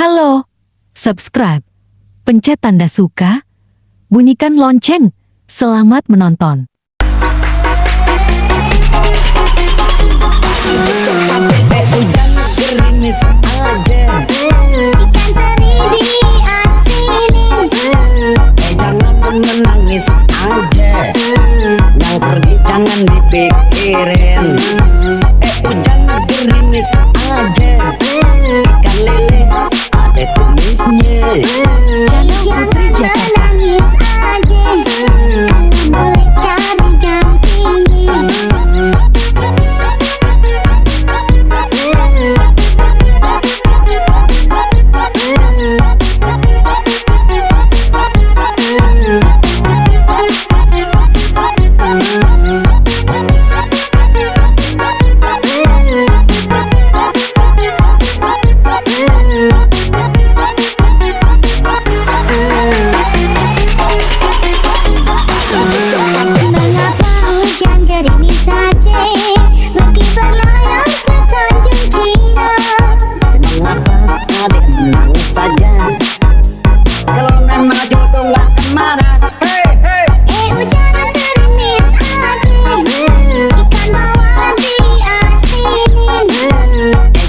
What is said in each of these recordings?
Halo, subscribe, pencet tanda suka, bunyikan lonceng. Selamat menonton. Menangis aja, yang pergi jangan dipikirin. Hujan gerimis aja, ikan lele ada tumisnya. Jangan menangis aja, boleh cari dampingi. Mengapa hujan gerimis saja, pergi berlayar ke Tanjung Cina. Mengapa adik menangis saja, kalau memang jodoh gak kemana. Hujan gerimis aja, ikan bawal diasinin.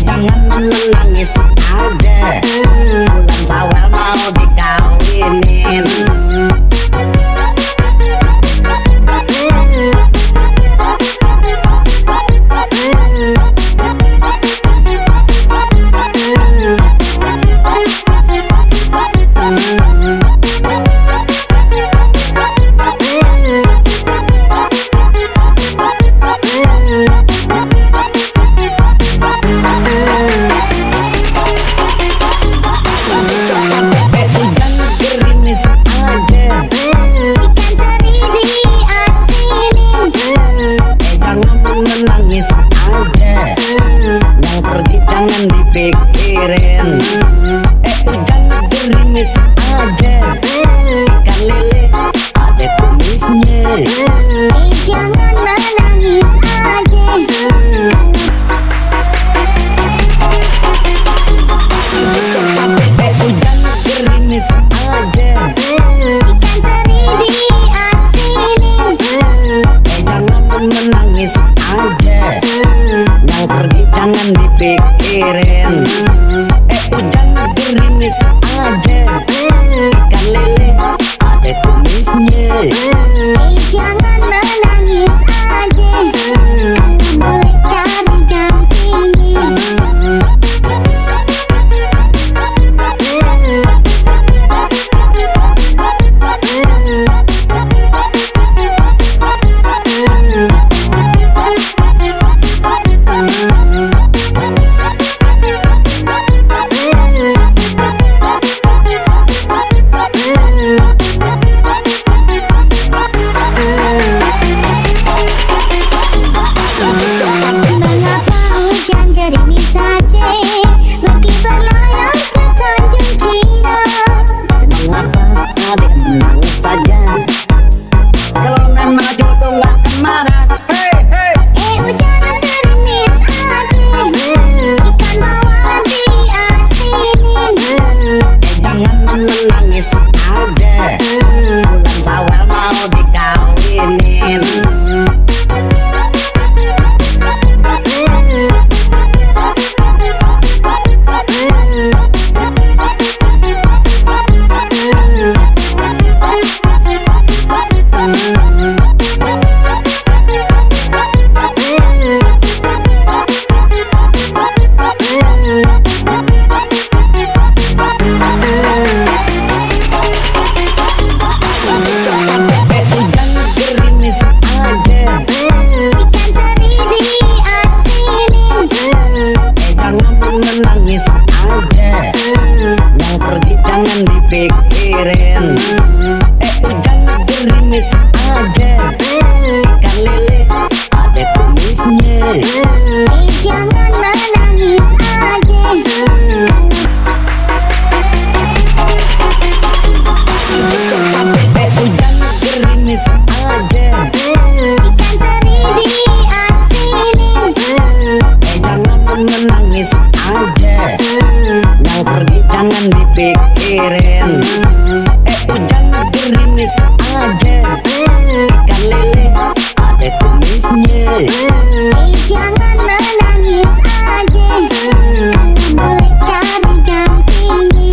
Jangan menangis aja, bulan Syawal mau dikawinin. Hujan gerimis aja, Ikan teri diasinin. jangan menangis aja, yang pergi jangan dipikirin. Hujan gerimis aja, ikan lele ada tumisnya. Jangan menangis aja. Hujan gerimis aja, Ikan teri diasinin. jangan menangis aja, yang pergi jangan dipikirin. Hujan gerimis aja, ikan lele ada tumisnya. Jangan menangis aja, boleh cari dampingi. Mengapa hujan gerimis saja, pergi berlayar ke Tanjung Cina. Mengapa adik menangis saja, kalau memang jodoh gak kemana. Hujan gerimis aja, ikan bawal diasinin. Jangan menangis aja, bulan Syawal mau dikawinin. Hujan gerimis aja, Ikan teri diasinin. jangan menangis aja, yang pergi jangan dipikirin. Hujan gerimis aja, ikan lele ada tumisnya. Jangan menangis aja. Hujan gerimis aja, Ikan teri diasinin. jangan menangis aja, yang pergi jangan dipikirin. Jangan gerimis aja, ikan lele ada kumisnya. Jangan menangis aja, boleh cari dampingi.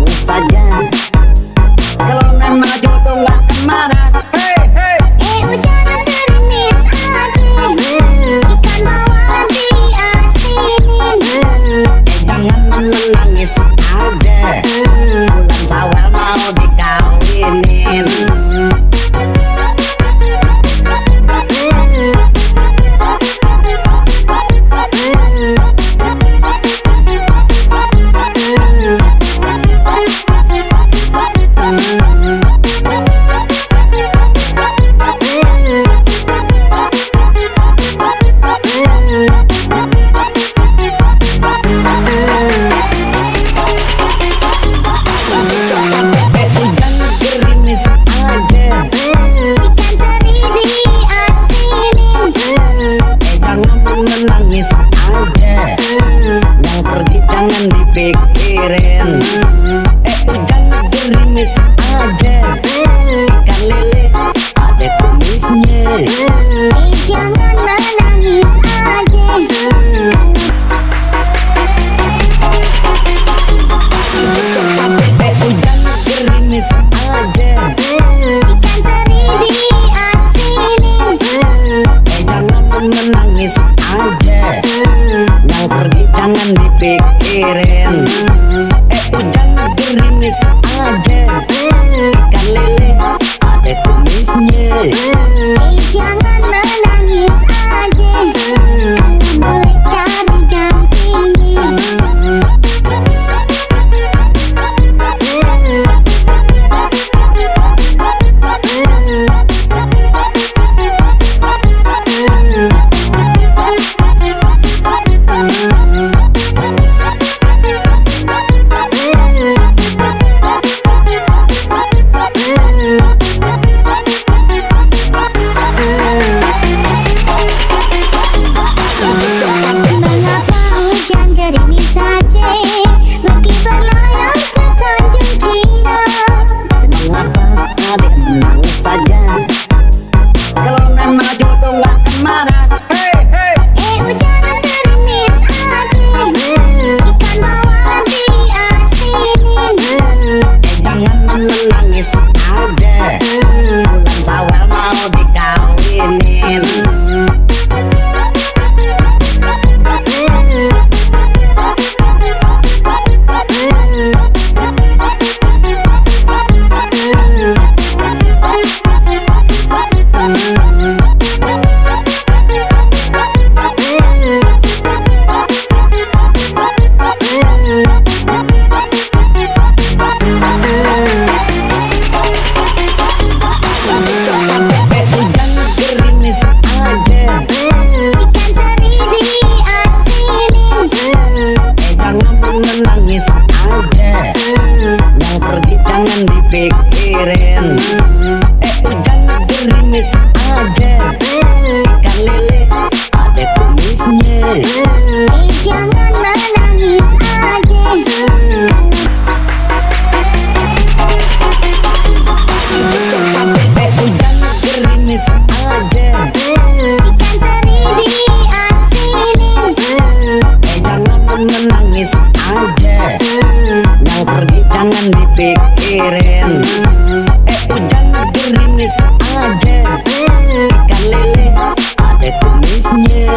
tenang saja. Kalau memang jodoh gak kemana. Hujanan gerimis aja, ikan bawal diasinin. Jangan menangis ada, bulan Syawal mau dikawinin. Nangis aja, yang pergi jangan dipikirin. Hujan gerimis aja, ikan lele ada kumisnya. Jangan menangis aja. Hujan gerimis aja, Ikan teri diasinin. jangan menangis aja, yang pergi jangan dipikirin. Hujan gerimis aja, ikan lele ada kumisnya. Jangan menangis aja. Boleh cari dampingi. Mengapa hujan gerimis saja, meski berlayar ke Tanjung Cina. Mengapa adik tenang saja, kalau memang jodoh gak kemana. Hujanan gerimis aja, ikan bawal diasinin. Jangan menangis aja, bulan Syawal mau dikawinin. Hujan gerimis aja, Ikan teri diasinin. jangan menangis aja, yang pergi jangan dipikirin. Hujan gerimis aja, ikan lele ada kumisnya. Jangan menangis aja. Hujan gerimis aja, Ikan teri diasinin. jangan menangis aja, yang pergi jangan dipikirin. Hujan gerimis aja, ikan lele ada kumisnya.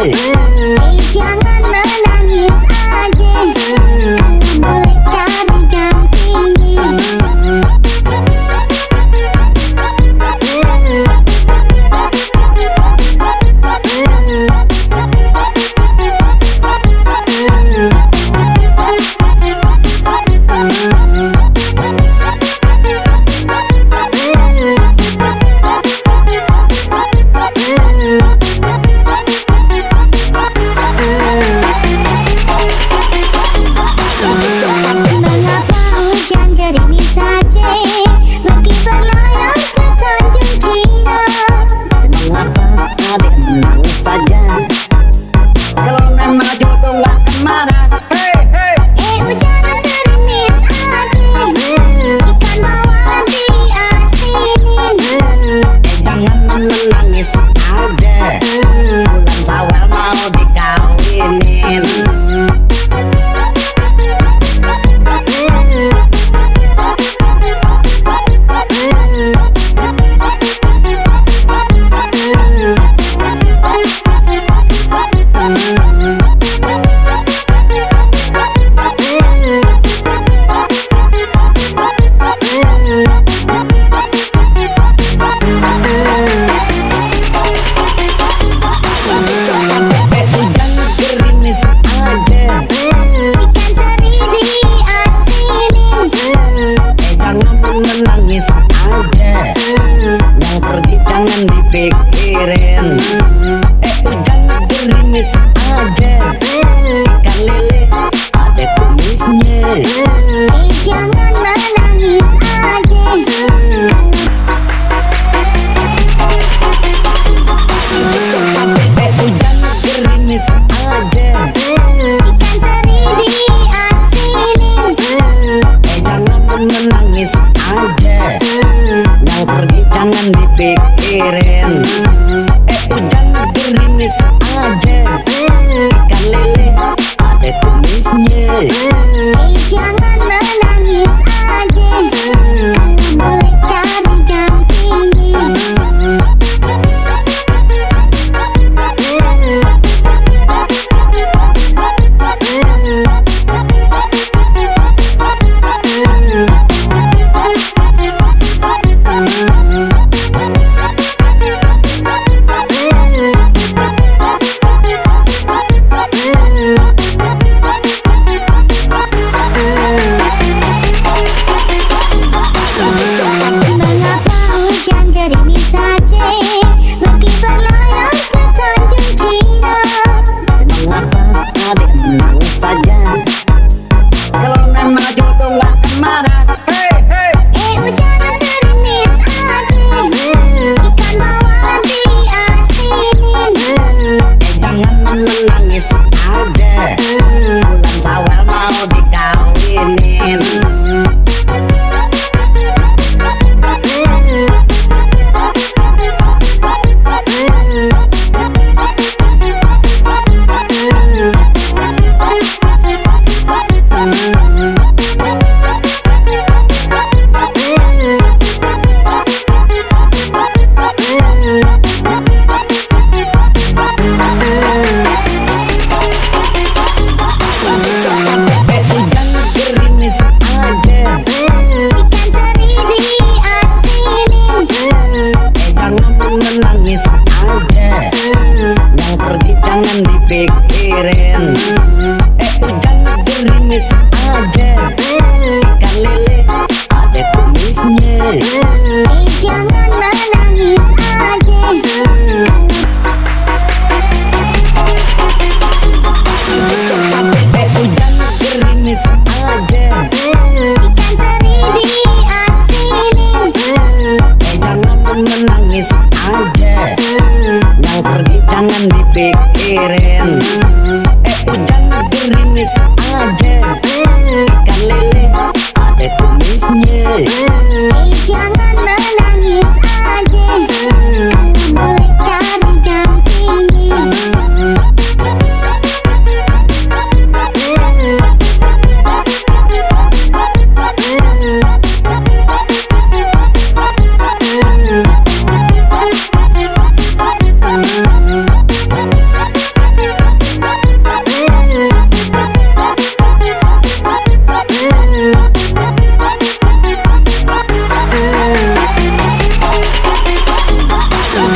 Jangan menangis aja. Boleh cari dampingi. dipikirin. Hujan gerimis aja, ikan lele ada kumisnya. Jangan menangis aja. Hujan gerimis aja, Ikan teri diasinin. jangan menangis aja, yang pergi jangan dipikirin. Hujan gerimis aja, ikan lele ada kumisnya. Jangan menangis aja. Boleh cari gantinya. Mengapa hujan gerimis saja, meski berlayar ke Tanjung Cina. Mengapa adik menangis saja, kalau memang jodoh gak kemana. Hujan gerimis aja. Ikan bawal diasinin. Jangan menangis aja, bulan Syawal mau dikawinin. Hujan gerimis aja, Ikan teri diasinin. jangan menangis aja, yang pergi jangan dipikirin. Hujan gerimis aja, ikan lele ada kumisnya. Jangan menangis aja. Hujan gerimis aja, Ikan teri diasinin. jangan menangis aja, yang pergi jangan dipikirin. Hujan gerimis aja, ikan lele ada kumisnya. Jangan menangis aja. Boleh cari gantinya.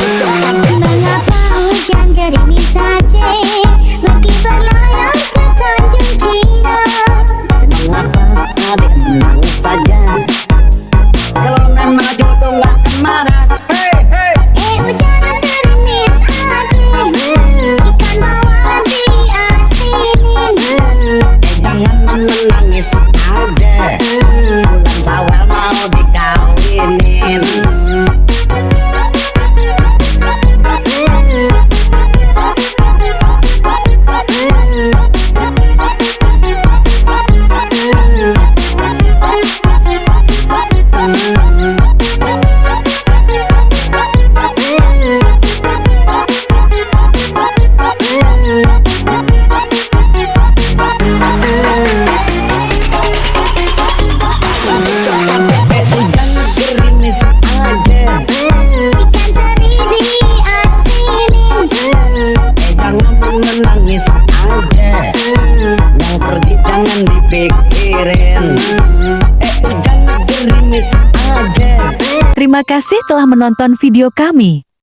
Mengapa hujan gerimis saja, meski berlayar ke Tanjung Cina. Mengapa adik menangis saja, kalau memang jodoh gak kemana. Hujan gerimis aja. Ikan bawal diasinin. Jangan menangis aja, bulan Syawal mau dikawinin. Terima kasih telah menonton video kami.